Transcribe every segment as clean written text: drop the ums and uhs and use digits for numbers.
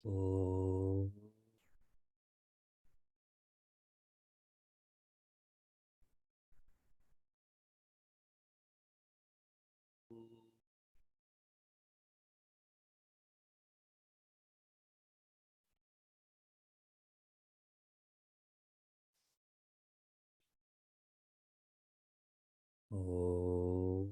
Oh. Oh.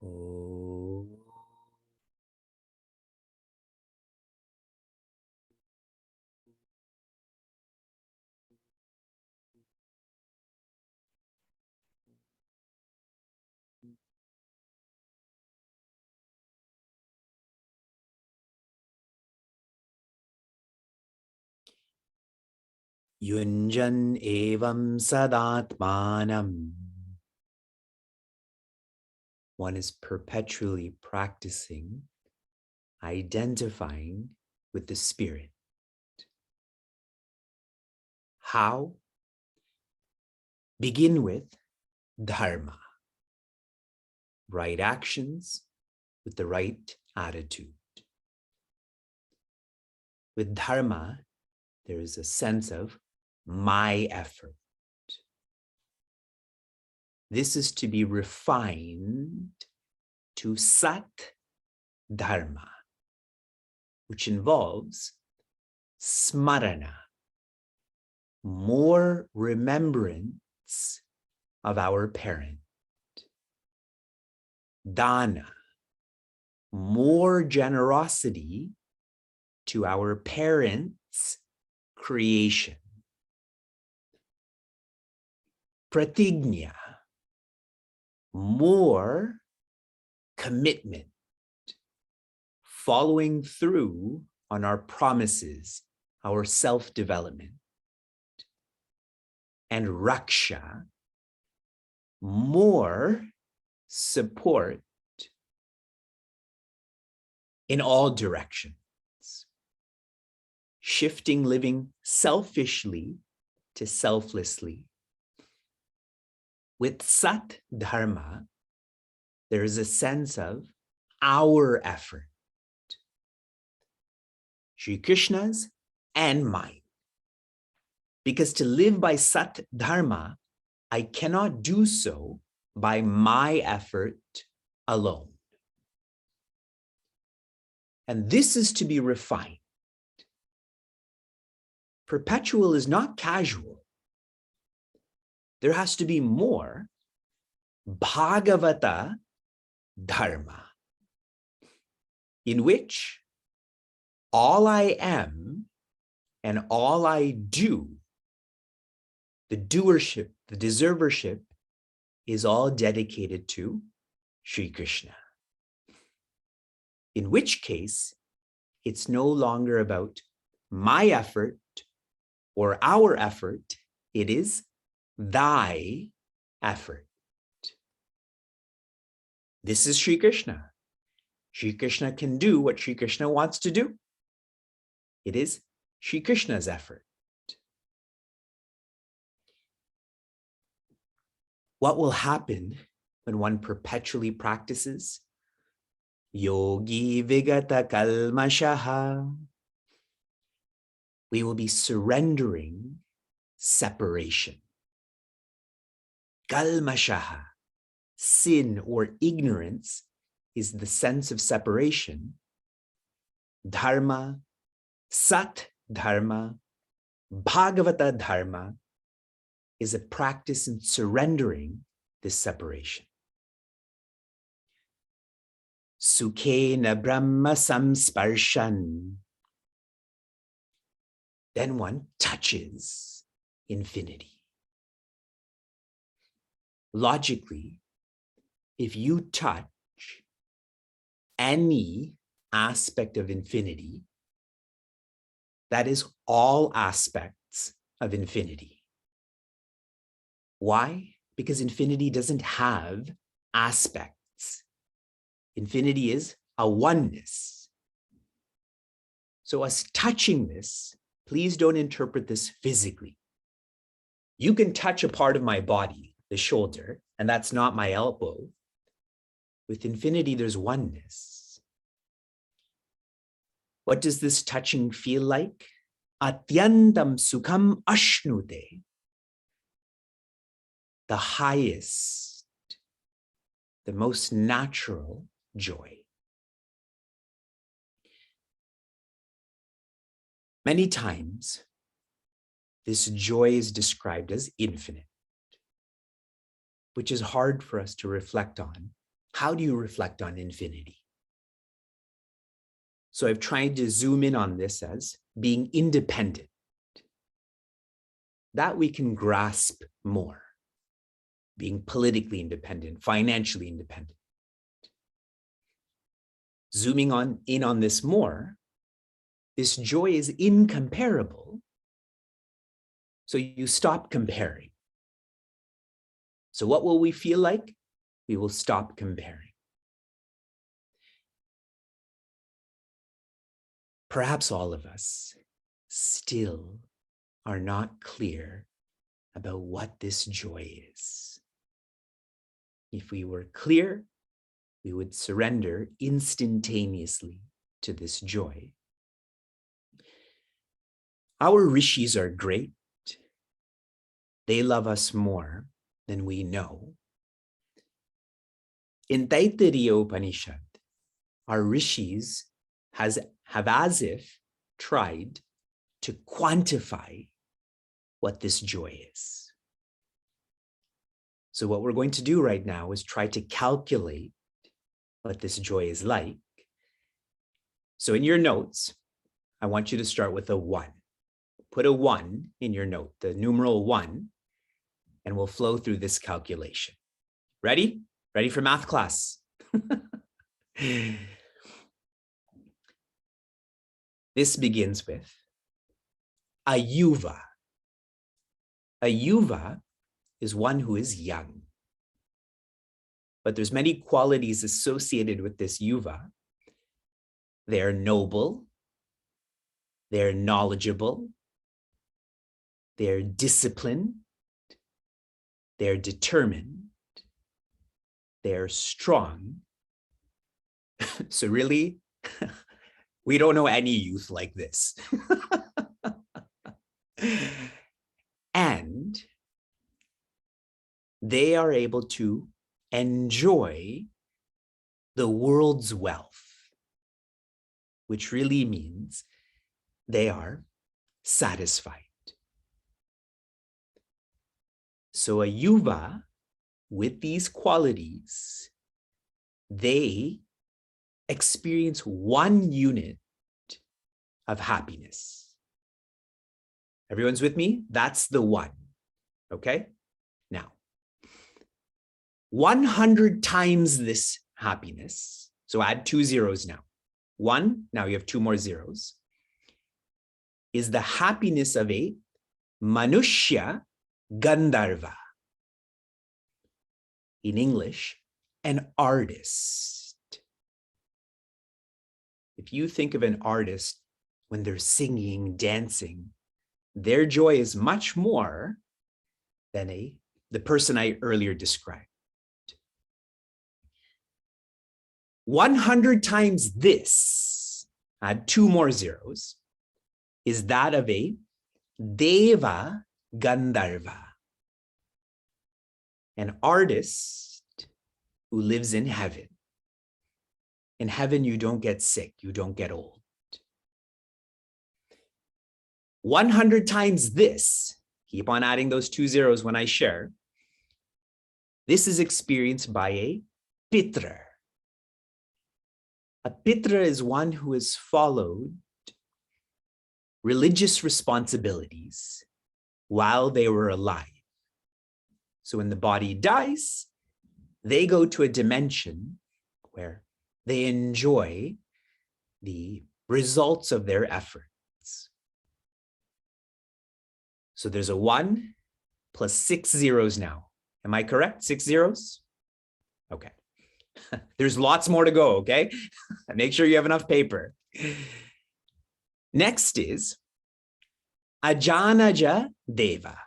Oh. Yunjan evam sadatmanam. One is perpetually practicing, identifying with the spirit. How? Begin with dharma, right actions with the right attitude. With dharma, there is a sense of my effort. This is to be refined to sat dharma, which involves smarana, more remembrance of our parent. Dana, more generosity to our parents' creation. Pratignya, more commitment, following through on our promises, our self-development. And raksha, more support in all directions, shifting living selfishly to selflessly. With sat dharma, there is a sense of our effort, Sri Krishna's and mine. Because to live by sat dharma, I cannot do so by my effort alone. And this is to be refined. Perpetual is not casual. There has to be more Bhagavata dharma, in which all I am and all I do, the doership, the deservership, is all dedicated to Sri Krishna. In which case, it's no longer about my effort or our effort, it is thy effort. This is Sri Krishna. Sri Krishna can do what Sri Krishna wants to do. It is Sri Krishna's effort. What will happen when one perpetually practices? Yogi vigata kalmashaha. We will be surrendering separation. Kalmashaha, sin or ignorance, is the sense of separation. Dharma, sat dharma, bhagavata dharma is a practice in surrendering this separation. Sukhena brahma samsparshan. Then one touches infinity. Logically, if you touch any aspect of infinity, that is all aspects of infinity. Why? Because infinity doesn't have aspects. Infinity is a oneness. So us touching this, please don't interpret this physically. You can touch a part of my body, the shoulder, and that's not my elbow. With infinity, there's oneness. What does this touching feel like? Atyantam sukham ashnute. The highest, the most natural joy. Many times, this joy is described as infinite, which is hard for us to reflect on. How do you reflect on infinity? So I've tried to zoom in on this as being independent. That we can grasp more. Being politically independent, financially independent. Zooming in on this more, this joy is incomparable. So you stop comparing. So what will we feel like? We will stop comparing. Perhaps all of us still are not clear about what this joy is. If we were clear, we would surrender instantaneously to this joy. Our rishis are great. They love us more than we know. In Taittiriya Upanishad, our rishis have as if tried to quantify what this joy is. So what we're going to do right now is try to calculate what this joy is like. So in your notes, I want you to start with a 1. Put a 1 in your note, the numeral 1, and we'll flow through this calculation. Ready? Ready for math class? This begins with a yuva. A yuva is one who is young. But there's many qualities associated with this yuva. They're noble, they're knowledgeable, they're disciplined, they're determined, they're strong. So really, we don't know any youth like this. And they are able to enjoy the world's wealth, which really means they are satisfied. So a yuva with these qualities, they experience 1 unit of happiness. Everyone's with me? That's the 1. Okay? Now, 100 times this happiness. So add 2 zeros now. 1, now you have 2 more zeros, is the happiness of a Manushya Gandharva. In English, an artist. If you think of an artist when they're singing, dancing, their joy is much more than the person I earlier described. 100 times this, add 2 more zeros, is that of a Deva Gandharva, an artist who lives in heaven. In heaven, you don't get sick, you don't get old. 100 times this, keep on adding those 2 zeros when I share, this is experienced by a Pitra. A Pitra is one who has followed religious responsibilities while they were alive. So when the body dies, they go to a dimension where they enjoy the results of their efforts. So there's a 1 plus 6 zeros now. Am I correct? 6 zeros? Okay. There's lots more to go, okay? Make sure you have enough paper. Next is Ajanaja Deva.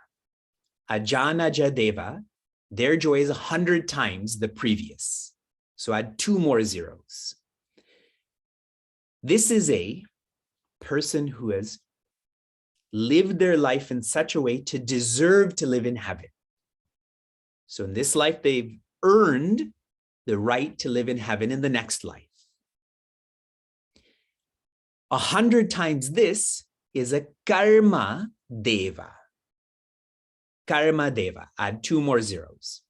Ajanaja Deva, their joy is 100 times the previous. So add 2 more zeros. This is a person who has lived their life in such a way to deserve to live in heaven. So in this life, they've earned the right to live in heaven in the next life. 100 times this is a karma deva. Karma deva, add 2 more zeros.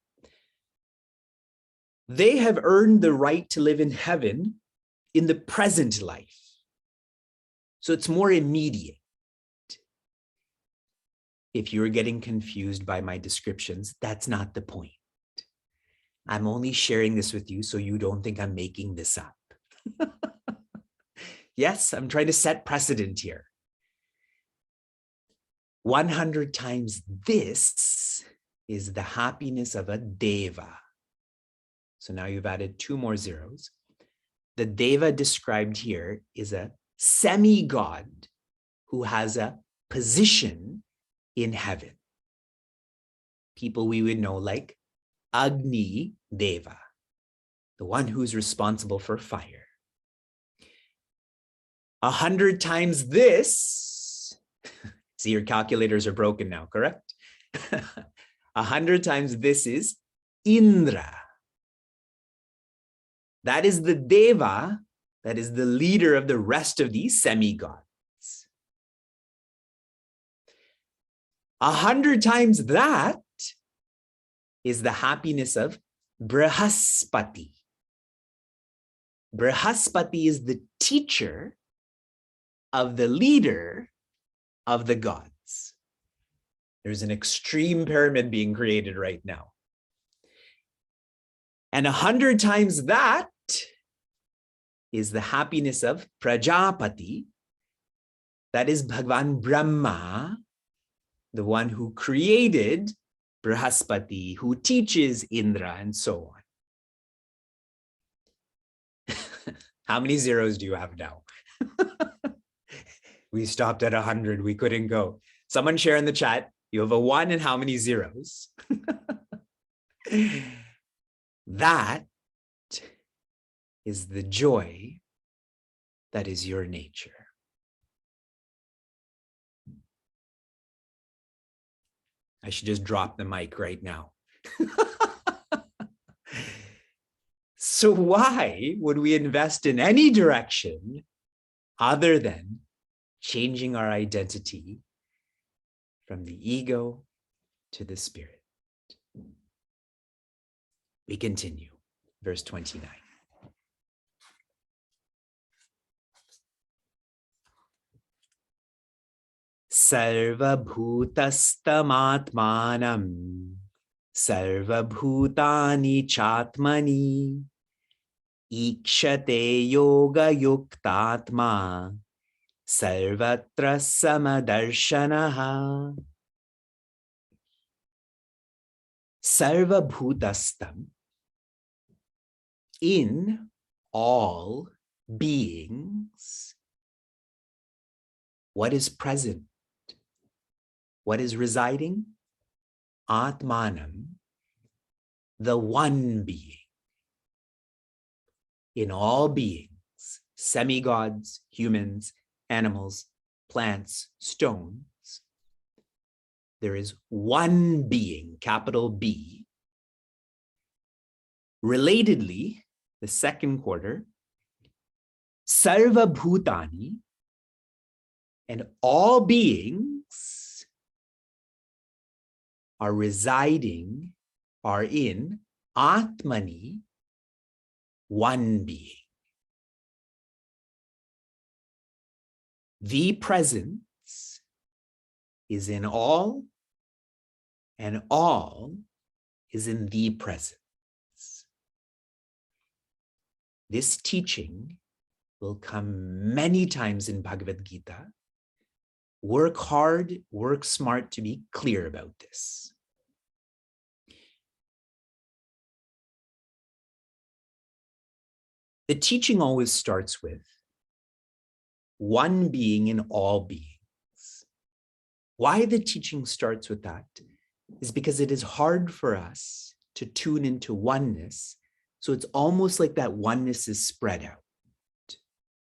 They have earned the right to live in heaven in the present life. So it's more immediate. If you're getting confused by my descriptions, that's not the point. I'm only sharing this with you so you don't think I'm making this up. Yes, I'm trying to set precedent here. 100 times this is the happiness of a deva. So now you've added 2 more zeros. The deva described here is a semi-god who has a position in heaven. People we would know like Agni Deva, the one who's responsible for fire. 100 times this, see, your calculators are broken now, correct? 100 times this is Indra. That is the Deva, that is the leader of the rest of these semi-gods. 100 times that is the happiness of Brihaspati. Brihaspati is the teacher of the leader of the gods. There's an extreme pyramid being created right now. And 100 times that is the happiness of Prajapati. That is Bhagavan Brahma, the one who created Brihaspati, who teaches Indra, and so on. How many zeros do you have now? We stopped at 100. We couldn't go. Someone share in the chat. You have a 1 and how many zeros? That is the joy that is your nature. I should just drop the mic right now. So why would we invest in any direction other than changing our identity from the ego to the spirit? We continue, verse 29. Sarvabhutastamatmanam sarvabhutani chatmani ikshate yoga yuktatma sarvatra samadarshanaha. Sarvabhutastam, in all beings, what is present? What is residing? Atmanam, the one being. In all beings, semi-gods, humans, animals, plants, stones, there is one being, capital B. Relatedly, the second quarter, Sarva Bhutani, and all beings are residing, are in Atmani, one being. The presence is in all, and all is in the presence. This teaching will come many times in Bhagavad Gita. Work hard, work smart to be clear about this. The teaching always starts with one being in all beings. Why the teaching starts with that is because it is hard for us to tune into oneness. So it's almost like that oneness is spread out.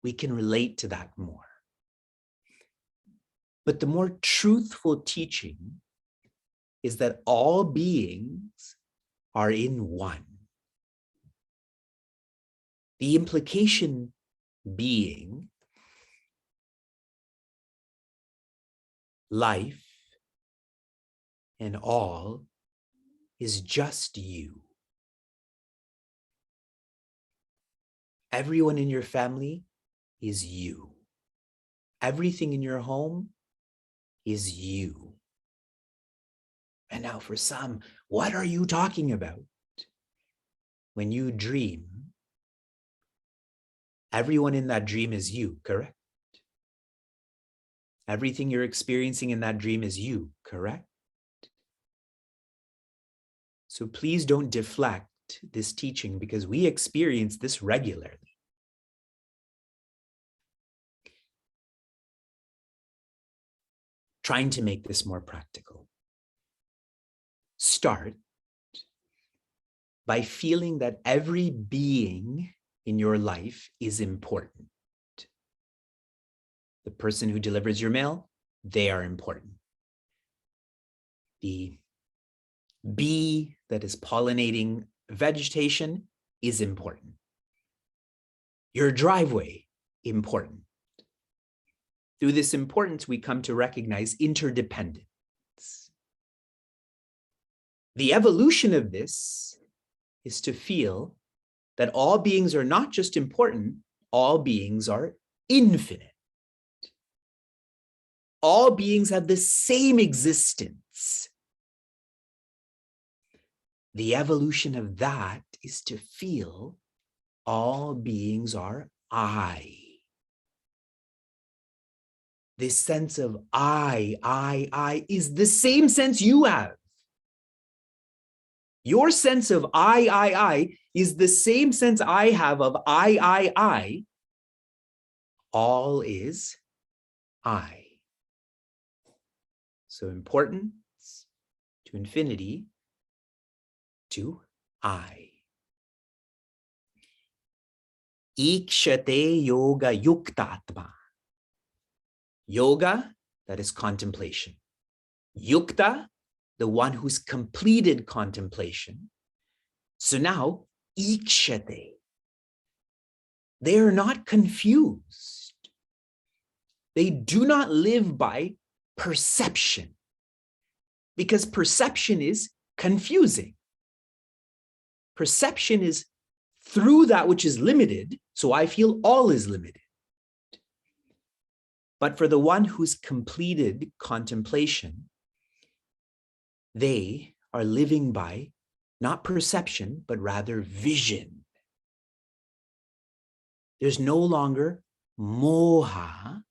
We can relate to that more. But the more truthful teaching is that all beings are in one. The implication being life and all is just you. Everyone in your family is you. Everything in your home is you. And now for some, what are you talking about? When you dream, everyone in that dream is you, correct? Everything you're experiencing in that dream is you, correct? So please don't deflect this teaching because we experience this regularly. Trying to make this more practical. Start by feeling that every being in your life is important. The person who delivers your mail, they are important. The bee that is pollinating vegetation is important. Your driveway, important. Through this importance, we come to recognize interdependence. The evolution of this is to feel that all beings are not just important, all beings are infinite. All beings have the same existence. The evolution of that is to feel all beings are I. This sense of I is the same sense you have. Your sense of I is the same sense I have of I. All is I. So importance to infinity to I. Ikshate yoga yuktatma. Yoga, that is contemplation. Yukta, the one who's completed contemplation. So now, ikshate. They are not confused. They do not live by perception, because perception is confusing. Perception is through that which is limited, so I feel all is limited. But for the one who's completed contemplation, they are living by not perception, but rather vision. There's no longer moha,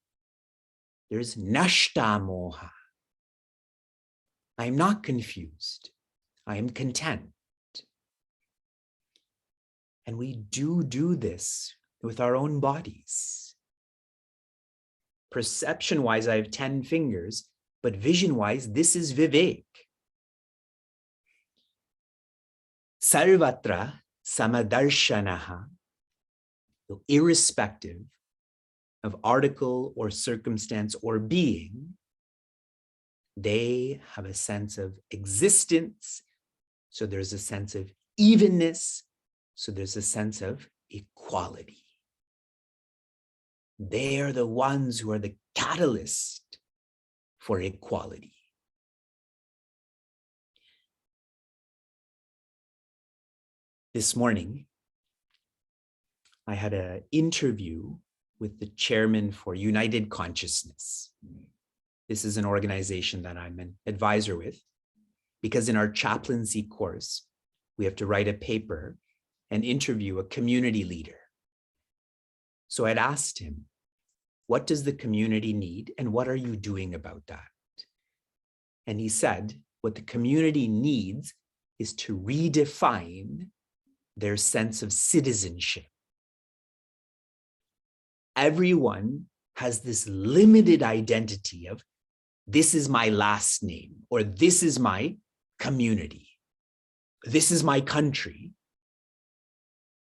there's nashta moha. I am not confused. I am content. And we do this with our own bodies. Perception-wise, I have 10 fingers, but vision-wise, this is Vivek. Sarvatra samadarshanaha, irrespective of article or circumstance or being, they have a sense of existence. So there's a sense of evenness. So there's a sense of equality. They are the ones who are the catalyst for equality. This morning, I had an interview with the chairman for United Consciousness. This is an organization that I'm an advisor with, because in our chaplaincy course, we have to write a paper and interview a community leader. So I'd asked him, what does the community need and what are you doing about that? And he said, what the community needs is to redefine their sense of citizenship. Everyone has this limited identity of this is my last name, or this is my community, this is my country.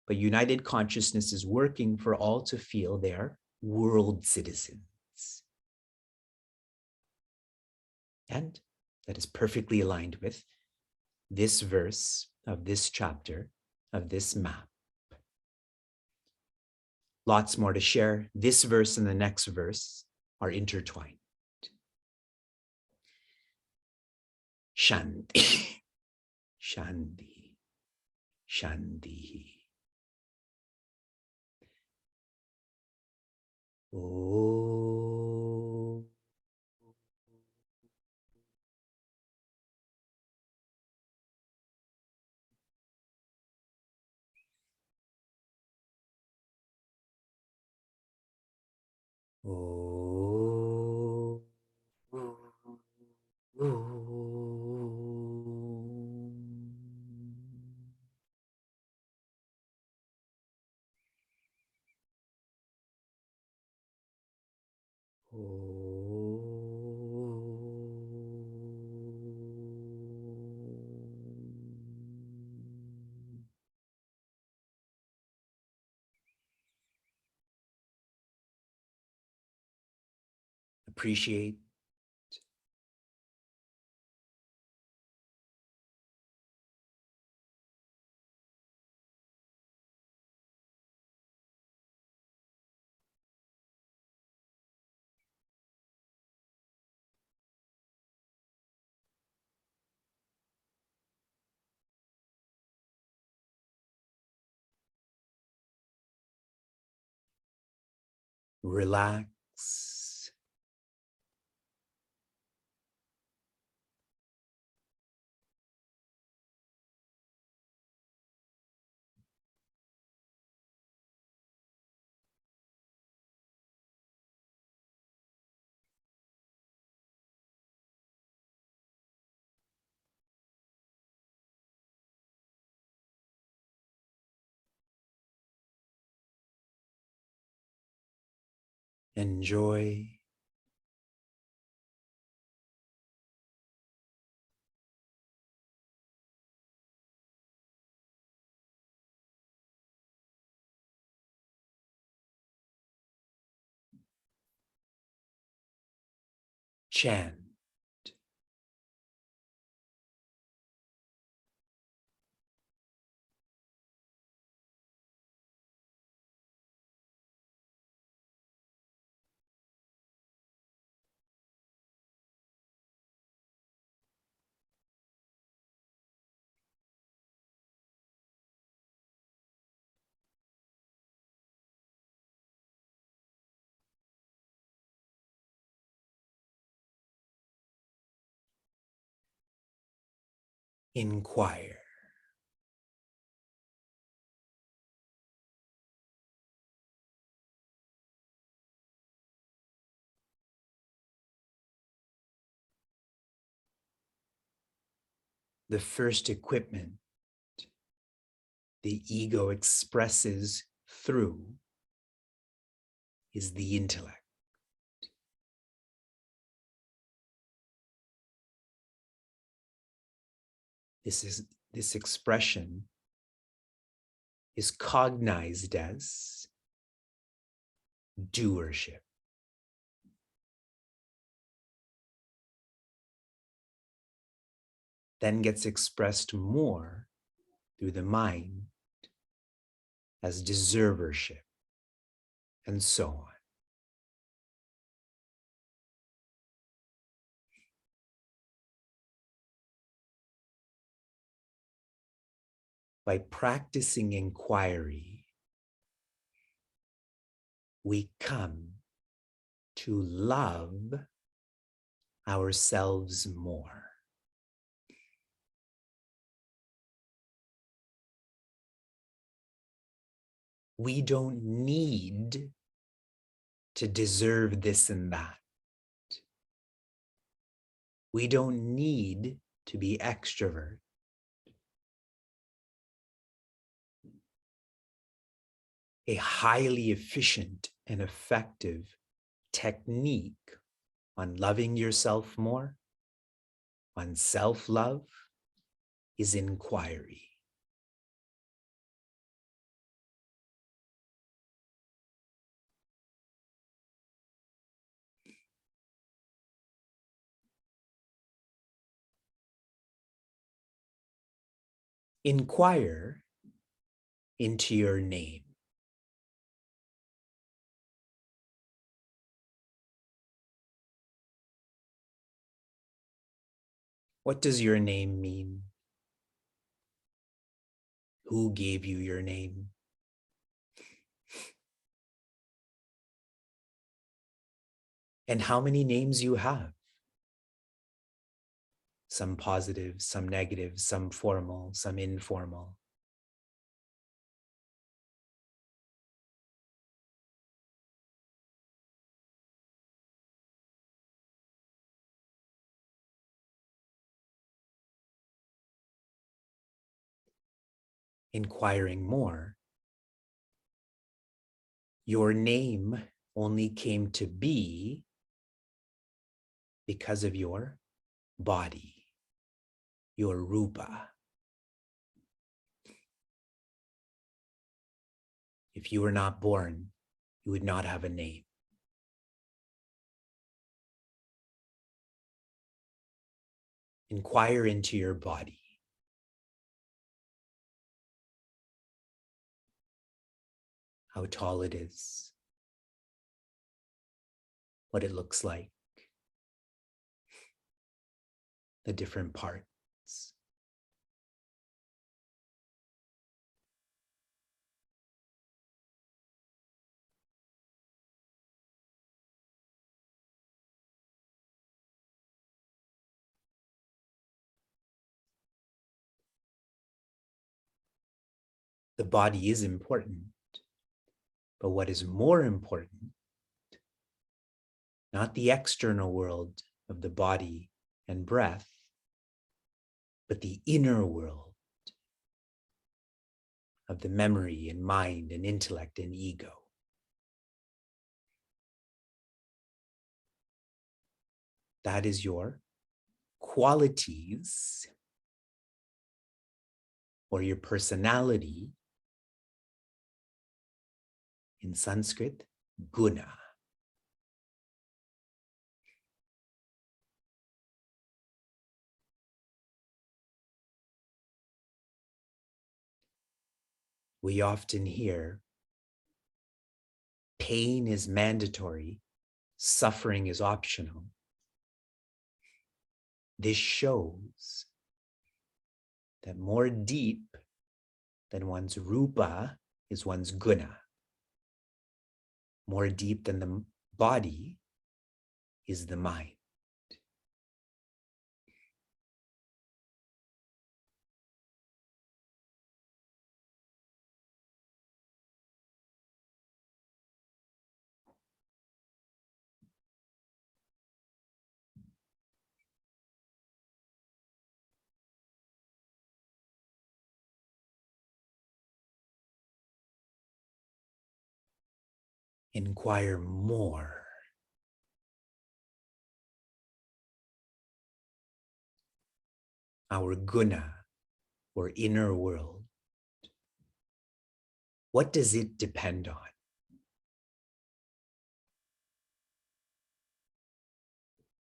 But united consciousness is working for all to feel they are world citizens. And that is perfectly aligned with this verse of this chapter of this map. Lots more to share. This verse and the next verse are intertwined. Shanti, Shanti, Shanti. Oh. Oh. Appreciate. Relax. Enjoy. Chant. Inquire. The first equipment the ego expresses through is the intellect. This expression is cognized as doership. Then gets expressed more through the mind as deservership, and so on. By practicing inquiry, we come to love ourselves more. We don't need to deserve this and that. We don't need to be extrovert. A highly efficient and effective technique on loving yourself more, on self-love, is inquiry. Inquire into your name. What does your name mean? Who gave you your name? And how many names you have? Some positive, some negative, some formal, some informal. Inquiring more, your name only came to be because of your body, your rupa. If you were not born, you would not have a name. Inquire into your body. How tall it is, what it looks like, the different parts. The body is important, but what is more important, not the external world of the body and breath, but the inner world of the memory and mind and intellect and ego. That is your qualities or your personality. In Sanskrit, guna. We often hear pain is mandatory, suffering is optional. This shows that more deep than one's rupa is one's guna. More deep than the body is the mind. Inquire more. Our guna, or inner world, what does it depend on?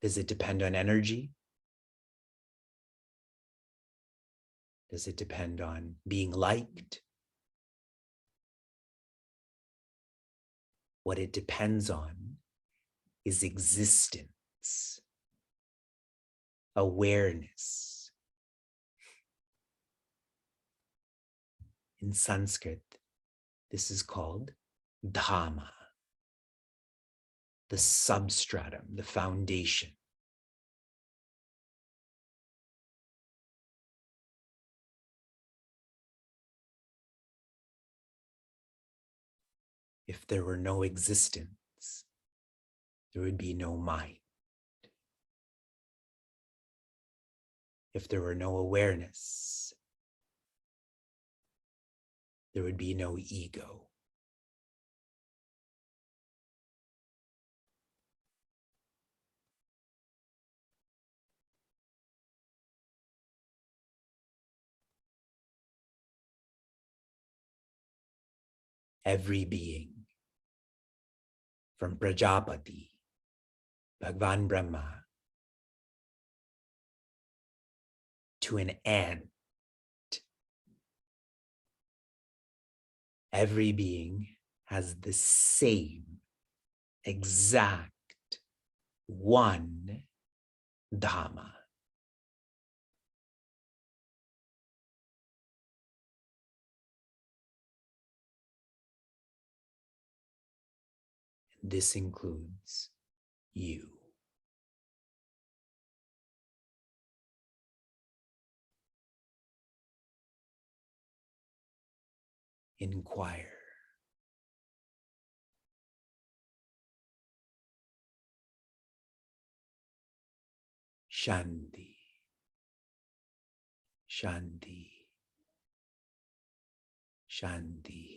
Does it depend on energy? Does it depend on being liked? What it depends on is existence, awareness. In Sanskrit, this is called dharma, the substratum, the foundation. If there were no existence, there would be no mind. If there were no awareness, there would be no ego. every being, from Prajapati, Bhagwan Brahma, to an ant, every being has the same exact one dharma. This includes you. Inquire. Shanti, Shanti, Shanti.